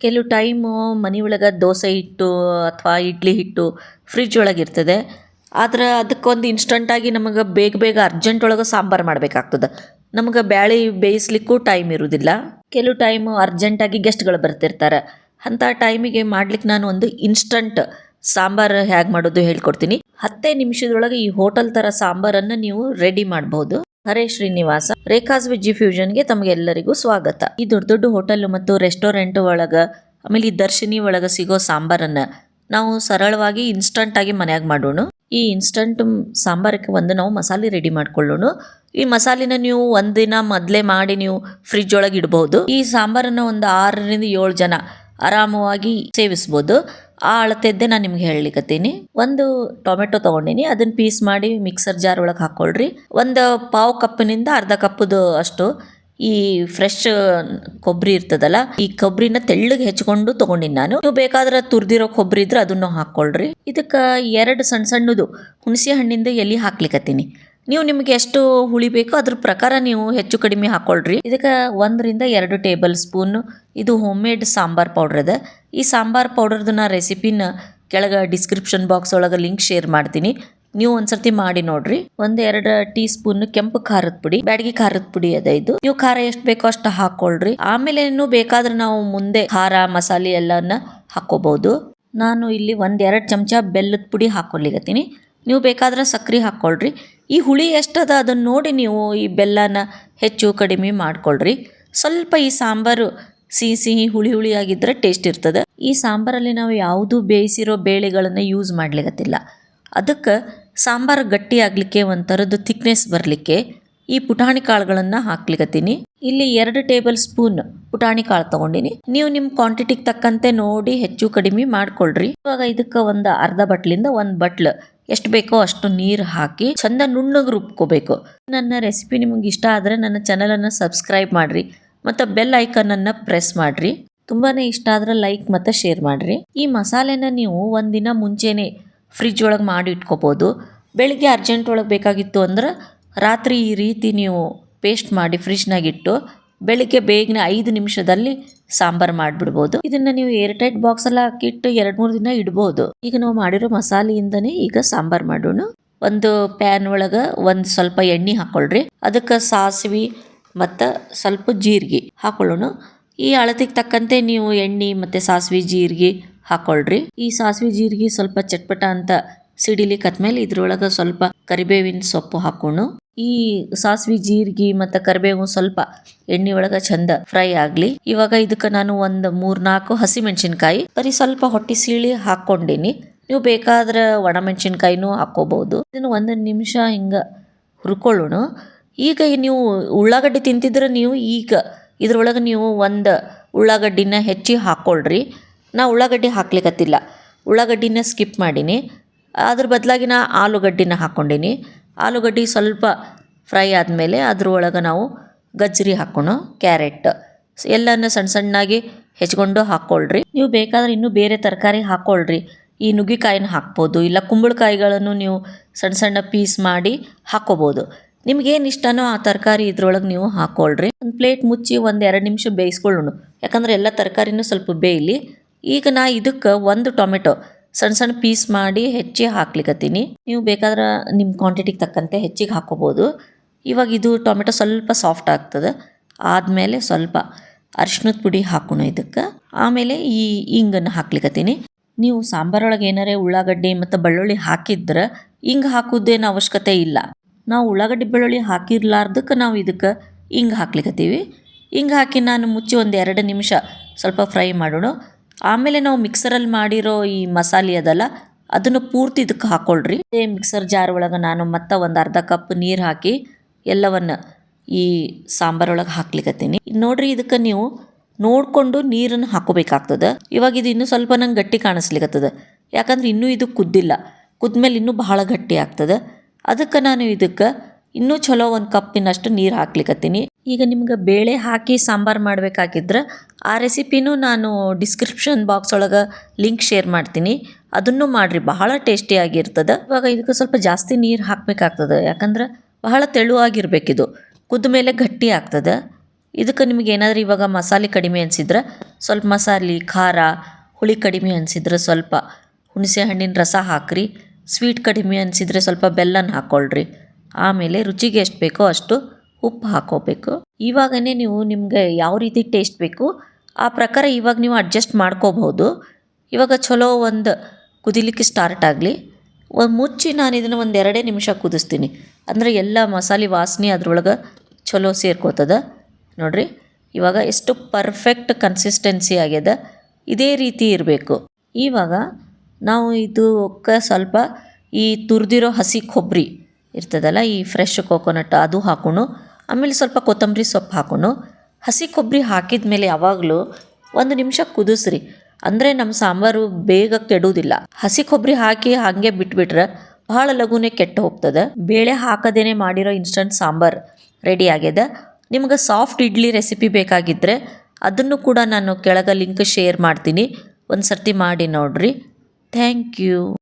ಕೆಲವು ಟೈಮು ಮನೆ ಒಳಗೆ ದೋಸೆ ಹಿಟ್ಟು ಅಥವಾ ಇಡ್ಲಿ ಹಿಟ್ಟು ಫ್ರಿಜ್ ಒಳಗೆ ಇರ್ತದೆ. ಆದ್ರೆ ಅದಕ್ಕೊಂದು ಇನ್ಸ್ಟಂಟಾಗಿ ನಮಗೆ ಬೇಗ ಬೇಗ ಅರ್ಜೆಂಟ್ ಒಳಗೆ ಸಾಂಬಾರು ಮಾಡಬೇಕಾಗ್ತದೆ. ನಮಗೆ ಬ್ಯಾಳೆ ಬೇಯಿಸ್ಲಿಕ್ಕೂ ಟೈಮ್ ಇರೋದಿಲ್ಲ. ಕೆಲವು ಟೈಮು ಅರ್ಜೆಂಟಾಗಿ ಗೆಸ್ಟ್ಗಳು ಬರ್ತಿರ್ತಾರೆ. ಅಂಥ ಟೈಮಿಗೆ ಮಾಡ್ಲಿಕ್ಕೆ ನಾನು ಒಂದು ಇನ್ಸ್ಟಂಟ್ ಸಾಂಬಾರು ಹೇಗೆ ಮಾಡೋದು ಹೇಳ್ಕೊಡ್ತೀನಿ. 10 ನಿಮಿಷದೊಳಗೆ ಈ ಹೋಟೆಲ್ ಥರ ಸಾಂಬಾರನ್ನು ನೀವು ರೆಡಿ ಮಾಡಬಹುದು. ಹರೇ ಶ್ರೀನಿವಾಸ, ರೇಖಾಸ್ ವೆಜ್ ಫ್ಯೂಷನ್ಗೆ ತಮಗೆಲ್ಲರಿಗೂ ಸ್ವಾಗತ. ಈ ದೊಡ್ಡ ದೊಡ್ಡ ಹೋಟೆಲ್ ಮತ್ತು ರೆಸ್ಟೋರೆಂಟ್ ಒಳಗೆ, ಆಮೇಲೆ ಈ ದರ್ಶಿನಿ ಒಳಗೆ ಸಿಗೋ ಸಾಂಬಾರನ್ನು ನಾವು ಸರಳವಾಗಿ ಇನ್ಸ್ಟಂಟಾಗಿ ಮನ್ಯಾಗ ಮಾಡೋಣ. ಈ ಇನ್ಸ್ಟಂಟ್ ಸಾಂಬಾರಕ್ಕೆ ಒಂದು ನಾವು ಮಸಾಲೆ ರೆಡಿ ಮಾಡ್ಕೊಳ್ಳೋಣ. ಈ ಮಸಾಲಿನ ನೀವು ಒಂದಿನ ಮೊದಲೇ ಮಾಡಿ ನೀವು ಫ್ರಿಜ್ ಒಳಗೆ ಇಡಬಹುದು. ಈ ಸಾಂಬಾರನ್ನು ಒಂದು 6ರಿಂದ 7 ಜನ ಆರಾಮವಾಗಿ ಸೇವಿಸ್ಬೋದು. ಆ ಅಳತೆದ್ದೇ ನಾನು ನಿಮ್ಗೆ ಹೇಳಲಿಕ್ಕತ್ತೀನಿ. ಒಂದು ಟೊಮೆಟೊ ತೊಗೊಂಡಿನಿ, ಅದನ್ನು ಪೀಸ್ ಮಾಡಿ ಮಿಕ್ಸರ್ ಜಾರ್ ಒಳಗೆ ಹಾಕ್ಕೊಳ್ರಿ. ಒಂದು ಪಾವು ಕಪ್ಪಿನಿಂದ ಅರ್ಧ ಕಪ್ಪದು ಅಷ್ಟು ಈ ಫ್ರೆಶ್ ಕೊಬ್ಬರಿ ಇರ್ತದಲ್ಲ, ಈ ಕೊಬ್ಬರಿನ ತೆಳ್ಳಗೆ ಹೆಚ್ಕೊಂಡು ತೊಗೊಂಡಿನಿ ನಾನು. ನೀವು ಬೇಕಾದ್ರೆ ತುರ್ದಿರೋ ಕೊಬ್ಬರಿ ಇದ್ರೆ ಅದನ್ನು ಹಾಕ್ಕೊಳ್ರಿ. ಇದಕ್ಕೆ 2 ಸಣ್ಣ ಸಣ್ಣದು ಹುಣಸೆ ಹಣ್ಣಿಂದ ಎಲೆ ಹಾಕ್ಲಿಕ್ಕತ್ತೀನಿ. ನೀವು ನಿಮಗೆ ಎಷ್ಟು ಹುಳಿ ಬೇಕೋ ಅದ್ರ ಪ್ರಕಾರ ನೀವು ಹೆಚ್ಚು ಕಡಿಮೆ ಹಾಕ್ಕೊಳ್ರಿ. ಇದಕ್ಕೆ 1ರಿಂದ 2 ಟೇಬಲ್ ಸ್ಪೂನ್ ಇದು ಹೋಮ್ ಮೇಡ್ ಸಾಂಬಾರ್ ಪೌಡ್ರ್ ಅದ. ಈ ಸಾಂಬಾರ್ ಪೌಡರ್ದು ನಾ ರೆಸಿಪಿನ ಕೆಳಗೆ ಡಿಸ್ಕ್ರಿಪ್ಷನ್ ಬಾಕ್ಸ್ ಒಳಗೆ ಲಿಂಕ್ ಶೇರ್ ಮಾಡ್ತೀನಿ. ನೀವು ಒಂದ್ಸರ್ತಿ ಮಾಡಿ ನೋಡ್ರಿ. 1-2 ಟೀ ಸ್ಪೂನ್ ಕೆಂಪು ಖಾರದ ಪುಡಿ, ಬ್ಯಾಡಗಿ ಖಾರದ ಪುಡಿ ಅದ ಇದು. ನೀವು ಖಾರ ಎಷ್ಟು ಬೇಕೋ ಅಷ್ಟು ಹಾಕ್ಕೊಳ್ರಿ. ಆಮೇಲೆ ಇನ್ನು ಬೇಕಾದ್ರೆ ನಾವು ಮುಂದೆ ಖಾರ ಮಸಾಲೆ ಎಲ್ಲನ ಹಾಕ್ಕೋಬಹುದು. ನಾನು ಇಲ್ಲಿ 1-2 ಚಮಚ ಬೆಲ್ಲದ ಪುಡಿ ಹಾಕ್ಕೊಳ್ಲಿಕತ್ತೀನಿ. ನೀವು ಬೇಕಾದ್ರೆ ಸಕ್ಕರೆ ಹಾಕ್ಕೊಳ್ರಿ. ಈ ಹುಳಿ ಎಷ್ಟದ ಅದನ್ನು ನೋಡಿ ನೀವು ಈ ಬೆಲ್ಲನ ಹೆಚ್ಚು ಕಡಿಮೆ ಮಾಡ್ಕೊಳ್ರಿ. ಸ್ವಲ್ಪ ಈ ಸಾಂಬಾರು ಸಿಹಿ ಹುಳಿ ಹುಳಿ ಆಗಿದ್ರೆ ಟೇಸ್ಟ್ ಇರ್ತದೆ. ಈ ಸಾಂಬಾರಲ್ಲಿ ನಾವು ಯಾವುದು ಬೇಯಿಸಿರೋ ಬೇಳೆಗಳನ್ನು ಯೂಸ್ ಮಾಡ್ಲಿಕತ್ತಿಲ್ಲ. ಅದಕ್ಕೆ ಸಾಂಬಾರು ಗಟ್ಟಿ ಆಗಲಿಕ್ಕೆ, ಒಂಥರದ್ದು ಥಿಕ್ನೆಸ್ ಬರಲಿಕ್ಕೆ ಈ ಪುಟಾಣಿ ಕಾಳುಗಳನ್ನು ಹಾಕ್ಲಿಕತ್ತೀನಿ. ಇಲ್ಲಿ 2 ಟೇಬಲ್ ಸ್ಪೂನ್ ಪುಟಾಣಿ ಕಾಳು ತೊಗೊಂಡಿನಿ. ನೀವು ನಿಮ್ಮ ಕ್ವಾಂಟಿಟಿಗೆ ತಕ್ಕಂತೆ ನೋಡಿ ಹೆಚ್ಚು ಕಡಿಮೆ ಮಾಡ್ಕೊಳ್ರಿ. ಇವಾಗ ಇದಕ್ಕೆ ಒಂದು ಅರ್ಧ ಬಟ್ಲಿಂದ 1 ಬಟ್ಲು ಎಷ್ಟು ಬೇಕೋ ಅಷ್ಟು ನೀರು ಹಾಕಿ ಚಂದ ನುಣ್ಣಗೆ ರುಬ್ಕೋಬೇಕು. ನನ್ನ ರೆಸಿಪಿ ನಿಮಗೆ ಇಷ್ಟ ಆದರೆ ನನ್ನ ಚಾನಲನ್ನು ಸಬ್ಸ್ಕ್ರೈಬ್ ಮಾಡಿರಿ ಮತ್ತು ಬೆಲ್ ಐಕನನ್ನು ಪ್ರೆಸ್ ಮಾಡಿರಿ. ತುಂಬಾ ಇಷ್ಟ ಆದರೆ ಲೈಕ್ ಮತ್ತು ಶೇರ್ ಮಾಡಿರಿ. ಈ ಮಸಾಲೆನ ನೀವು ಒಂದಿನ ಮುಂಚೆನೇ ಫ್ರಿಜ್ ಒಳಗೆ ಮಾಡಿ ಇಟ್ಕೋಬೋದು. ಬೆಳಿಗ್ಗೆ ಅರ್ಜೆಂಟ್ ಒಳಗೆ ಬೇಕಾಗಿತ್ತು ಅಂದ್ರೆ ರಾತ್ರಿ ಈ ರೀತಿ ನೀವು ಪೇಸ್ಟ್ ಮಾಡಿ ಫ್ರಿಜ್ನಾಗಿಟ್ಟು ಬೆಳಿಗ್ಗೆ ಬೇಗನೆ 5 ನಿಮಿಷದಲ್ಲಿ ಸಾಂಬಾರು ಮಾಡಿಬಿಡ್ಬೋದು. ಇದನ್ನು ನೀವು ಏರ್ಟೈಟ್ ಬಾಕ್ಸಲ್ಲಿ ಹಾಕಿಟ್ಟು 2-3 ದಿನ ಇಡ್ಬೋದು. ಈಗ ನಾವು ಮಾಡಿರೋ ಮಸಾಲೆಯಿಂದನೇ ಈಗ ಸಾಂಬಾರು ಮಾಡೋಣ. ಒಂದು ಪ್ಯಾನ್ ಒಳಗೆ ಒಂದು ಸ್ವಲ್ಪ ಎಣ್ಣೆ ಹಾಕ್ಕೊಳ್ರಿ. ಅದಕ್ಕೆ ಸಾಸಿವೆ ಮತ್ತು ಸ್ವಲ್ಪ ಜೀರಿಗೆ ಹಾಕ್ಕೊಳ್ಳೋಣ. ಈ ಅಳತೆಗೆ ತಕ್ಕಂತೆ ನೀವು ಎಣ್ಣೆ ಮತ್ತು ಸಾಸಿವೆ ಜೀರಿಗೆ ಹಾಕ್ಕೊಳ್ರಿ. ಈ ಸಾಸಿವೆ ಜೀರಿಗೆ ಸ್ವಲ್ಪ ಚಟ್ಪಟ ಅಂತ ಸಿಡಿಲಿಕ್ಕತ್ಮೇಲೆ ಇದ್ರೊಳಗೆ ಸ್ವಲ್ಪ ಕರಿಬೇವಿನ ಸೊಪ್ಪು ಹಾಕೋಣ. ಈ ಸಾಸಿವೆ ಜೀರಿಗೆ ಮತ್ತು ಕರಿಬೇವು ಸ್ವಲ್ಪ ಎಣ್ಣೆ ಒಳಗೆ ಚಂದ ಫ್ರೈ ಆಗಲಿ. ಇವಾಗ ಇದಕ್ಕೆ ನಾನು ಒಂದು 3-4 ಹಸಿಮೆಣಸಿನ್ಕಾಯಿ ಬರೀ ಸ್ವಲ್ಪ ಹೊಟ್ಟಿ ಸೀಳಿ ಹಾಕ್ಕೊಂಡಿನಿ. ನೀವು ಬೇಕಾದ್ರೆ ಒಣಮೆಣಸಿನ್ಕಾಯಿನೂ ಹಾಕ್ಕೋಬಹುದು. ಇದನ್ನು 1 ನಿಮಿಷ ಹಿಂಗೆ ಹುರ್ಕೊಳ್ಳೋಣ. ಈಗ ನೀವು ಉಳ್ಳಾಗಡ್ಡಿ ತಿಂತಿದ್ರೆ ನೀವು ಈಗ ಇದ್ರೊಳಗೆ ನೀವು ಒಂದು ಉಳ್ಳಾಗಡ್ಡಿನ ಹೆಚ್ಚಿ ಹಾಕ್ಕೊಳ್ರಿ. ನಾ ಉಳ್ಳಾಗಡ್ಡಿ ಹಾಕ್ಲಿಕ್ಕತ್ತಿಲ್ಲ, ಉಳ್ಳಾಗಡ್ಡಿನ ಸ್ಕಿಪ್ ಮಾಡೀನಿ. ಅದ್ರ ಬದಲಾಗಿ ನಾ ಆಲೂಗಡ್ಡಿನ ಹಾಕ್ಕೊಂಡಿನಿ. ಆಲೂಗಡ್ಡೆ ಸ್ವಲ್ಪ ಫ್ರೈ ಆದಮೇಲೆ ಅದ್ರೊಳಗೆ ನಾವು ಗಜ್ಜರಿ ಹಾಕೋಣ, ಕ್ಯಾರೆಟ್ ಎಲ್ಲನೂ ಸಣ್ಣ ಸಣ್ಣಾಗಿ ಹೆಚ್ಕೊಂಡು ಹಾಕ್ಕೊಳ್ರಿ. ನೀವು ಬೇಕಾದ್ರೆ ಇನ್ನೂ ಬೇರೆ ತರಕಾರಿ ಹಾಕ್ಕೊಳ್ರಿ. ಈ ನುಗ್ಗಿಕಾಯಿನ ಹಾಕ್ಬೋದು, ಇಲ್ಲ ಕುಂಬಳಕಾಯಿಗಳನ್ನು ನೀವು ಸಣ್ಣ ಸಣ್ಣ ಪೀಸ್ ಮಾಡಿ ಹಾಕ್ಕೋಬೋದು. ನಿಮ್ಗೇನು ಇಷ್ಟನೋ ಆ ತರಕಾರಿ ಇದ್ರೊಳಗೆ ನೀವು ಹಾಕ್ಕೊಳ್ರಿ. ಒಂದು ಪ್ಲೇಟ್ ಮುಚ್ಚಿ 1-2 ನಿಮಿಷ ಬೇಯಿಸ್ಕೊಳ್ಳೋಣ, ಯಾಕಂದರೆ ಎಲ್ಲ ತರಕಾರಿನೂ ಸ್ವಲ್ಪ ಬೇಯಲಿ. ಈಗ ನಾ ಇದಕ್ಕೆ 1 ಟೊಮೆಟೊ ಸಣ್ಣ ಸಣ್ಣ ಪೀಸ್ ಮಾಡಿ ಹೆಚ್ಚಿ ಹಾಕ್ಲಿಕ್ಕತ್ತೀನಿ. ನೀವು ಬೇಕಾದ್ರೆ ನಿಮ್ಮ ಕ್ವಾಂಟಿಟಿಗೆ ತಕ್ಕಂತೆ ಹೆಚ್ಚಿಗೆ ಹಾಕ್ಕೋಬೋದು. ಇವಾಗ ಇದು ಟೊಮೆಟೊ ಸ್ವಲ್ಪ ಸಾಫ್ಟ್ ಆಗ್ತದೆ. ಆದಮೇಲೆ ಸ್ವಲ್ಪ ಅರಿಶಿಣದ ಪುಡಿ ಹಾಕೋಣ ಇದಕ್ಕೆ. ಆಮೇಲೆ ಈ ಇಂಗನ್ನು ಹಾಕ್ಲಿಕ್ಕತ್ತೀನಿ. ನೀವು ಸಾಂಬಾರೊಳಗೆ ಏನಾರೇ ಉಳ್ಳಾಗಡ್ಡಿ ಮತ್ತು ಬೆಳ್ಳುಳ್ಳಿ ಹಾಕಿದ್ರೆ ಹಿಂಗೆ ಹಾಕೋದೇನು ಅವಶ್ಯಕತೆ ಇಲ್ಲ. ನಾವು ಉಳ್ಳಾಗಡ್ಡಿ ಬೆಳ್ಳುಳ್ಳಿ ಹಾಕಿರ್ಲಾರ್ದಕ್ಕೆ ನಾವು ಇದಕ್ಕೆ ಹಿಂಗೆ ಹಾಕ್ಲಿಕ್ಕತ್ತೀವಿ. ಹಿಂಗೆ ಹಾಕಿ ನಾನು ಮುಚ್ಚಿ 1-2 ನಿಮಿಷ ಸ್ವಲ್ಪ ಫ್ರೈ ಮಾಡೋಣ. ಆಮೇಲೆ ನಾವು ಮಿಕ್ಸರಲ್ಲಿ ಮಾಡಿರೋ ಈ ಮಸಾಲೆ ಅದಲ್ಲ, ಅದನ್ನು ಪೂರ್ತಿ ಇದಕ್ಕೆ ಹಾಕ್ಕೊಳ್ರಿ. ಮಿಕ್ಸರ್ ಜಾರ್ ಒಳಗೆ ನಾನು ಮತ್ತೆ ಒಂದು ಅರ್ಧ ಕಪ್ ನೀರು ಹಾಕಿ ಎಲ್ಲವನ್ನು ಈ ಸಾಂಬಾರೊಳಗೆ ಹಾಕ್ಲಿಕ್ಕತ್ತೀನಿ. ನೋಡ್ರಿ, ಇದಕ್ಕೆ ನೀವು ನೋಡಿಕೊಂಡು ನೀರನ್ನು ಹಾಕೋಬೇಕಾಗ್ತದೆ. ಇವಾಗ ಇದು ಇನ್ನೂ ಸ್ವಲ್ಪ ನಂಗೆ ಗಟ್ಟಿ ಕಾಣಿಸ್ಲಿಕ್ಕತ್ತದ, ಯಾಕಂದ್ರೆ ಇನ್ನೂ ಇದು ಕುದ್ದಿಲ್ಲ. ಕುದ್ಮೇಲೆ ಇನ್ನೂ ಬಹಳ ಗಟ್ಟಿ ಆಗ್ತದೆ. ಅದಕ್ಕೆ ನಾನು ಇದಕ್ಕೆ ಇನ್ನೂ ಚಲೋ 1 ಕಪ್ಪಿನಷ್ಟು ನೀರು ಹಾಕ್ಲಿಕ್ಕತ್ತೀನಿ. ಈಗ ನಿಮ್ಗೆ ಬೇಳೆ ಹಾಕಿ ಸಾಂಬಾರು ಮಾಡಬೇಕಾಗಿದ್ರೆ ಆ ರೆಸಿಪಿನೂ ನಾನು ಡಿಸ್ಕ್ರಿಪ್ಷನ್ ಬಾಕ್ಸ್ ಒಳಗೆ ಲಿಂಕ್ ಶೇರ್ ಮಾಡ್ತೀನಿ. ಅದನ್ನು ಮಾಡಿರಿ, ಬಹಳ ಟೇಸ್ಟಿಯಾಗಿರ್ತದೆ. ಇವಾಗ ಇದಕ್ಕೆ ಸ್ವಲ್ಪ ಜಾಸ್ತಿ ನೀರು ಹಾಕಬೇಕಾಗ್ತದೆ, ಯಾಕಂದ್ರೆ ಬಹಳ ತೆಳುವಾಗಿರ್ಬೇಕಿದು. ಕುದ್ದ ಮೇಲೆ ಗಟ್ಟಿ ಆಗ್ತದೆ. ಇದಕ್ಕೆ ನಿಮಗೆ ಏನಾದರೂ ಇವಾಗ ಮಸಾಲೆ ಕಡಿಮೆ ಅನಿಸಿದ್ರೆ ಸ್ವಲ್ಪ ಮಸಾಲೆ ಖಾರ ಹುಳಿ ಕಡಿಮೆ ಅನಿಸಿದ್ರೆ ಸ್ವಲ್ಪ ಹುಣಸೆ ಹಣ್ಣಿನ ರಸ ಹಾಕ್ರಿ. ಸ್ವೀಟ್ ಕಡಿಮೆ ಅನಿಸಿದ್ರೆ ಸ್ವಲ್ಪ ಬೆಲ್ಲನ ಹಾಕ್ಕೊಳ್ರಿ. ಆಮೇಲೆ ರುಚಿಗೆ ಎಷ್ಟು ಬೇಕೋ ಅಷ್ಟು ಉಪ್ಪು ಹಾಕ್ಕೋಬೇಕು. ಇವಾಗನೇ ನೀವು ನಿಮಗೆ ಯಾವ ರೀತಿ ಟೇಸ್ಟ್ ಬೇಕು ಆ ಪ್ರಕಾರ ಇವಾಗ ನೀವು ಅಡ್ಜಸ್ಟ್ ಮಾಡ್ಕೋಬಹುದು. ಇವಾಗ ಚಲೋ ಒಂದು ಕುದಿಲಿಕ್ಕೆ ಸ್ಟಾರ್ಟ್ ಆಗಲಿ. ಮುಚ್ಚಿ ನಾನು ಇದನ್ನು ಒಂದು 2 ನಿಮಿಷ ಕುದಿಸ್ತೀನಿ. ಅಂದರೆ ಎಲ್ಲ ಮಸಾಲೆ ವಾಸನೆ ಅದ್ರೊಳಗೆ ಚಲೋ ಸೇರ್ಕೋತದ. ನೋಡಿರಿ ಇವಾಗ ಎಷ್ಟು ಪರ್ಫೆಕ್ಟ್ ಕನ್ಸಿಸ್ಟೆನ್ಸಿ ಆಗ್ಯದ. ಇದೇ ರೀತಿ ಇರಬೇಕು. ಇವಾಗ ನಾವು ಇದಕ್ಕೆ ಸ್ವಲ್ಪ ಈ ತುರಿದಿರೋ ಹಸಿ ಕೊಬ್ಬರಿ ಇರ್ತದಲ್ಲ, ಈ ಫ್ರೆಶ್ ಕೋಕೋನಟ್ ಅದು ಹಾಕೋಣ. ಆಮೇಲೆ ಸ್ವಲ್ಪ ಕೊತ್ತಂಬರಿ ಸೊಪ್ಪು ಹಾಕೋಣ. ಹಸಿ ಕೊಬ್ಬರಿ ಹಾಕಿದ ಮೇಲೆ ಯಾವಾಗಲೂ 1 ನಿಮಿಷ ಕುದಿಸ್ರಿ. ಅಂದರೆ ನಮ್ಮ ಸಾಂಬಾರು ಬೇಗ ಕೆಡುವುದಿಲ್ಲ. ಹಸಿ ಕೊಬ್ಬರಿ ಹಾಕಿ ಹಾಗೆ ಬಿಟ್ಬಿಟ್ರೆ ಭಾಳ ಲಘುನೇ ಕೆಟ್ಟು ಹೋಗ್ತದೆ. ಬೇಳೆ ಹಾಕದೇನೆ ಮಾಡಿರೋ ಇನ್ಸ್ಟಂಟ್ ಸಾಂಬಾರು ರೆಡಿ ಆಗ್ಯದ. ನಿಮ್ಗೆ ಸಾಫ್ಟ್ ಇಡ್ಲಿ ರೆಸಿಪಿ ಬೇಕಾಗಿದ್ದರೆ ಅದನ್ನು ಕೂಡ ನಾನು ಕೆಳಗೆ ಲಿಂಕ್ ಶೇರ್ ಮಾಡ್ತೀನಿ. ಒಂದು ಸರ್ತಿ ಮಾಡಿ ನೋಡಿರಿ. Thank you.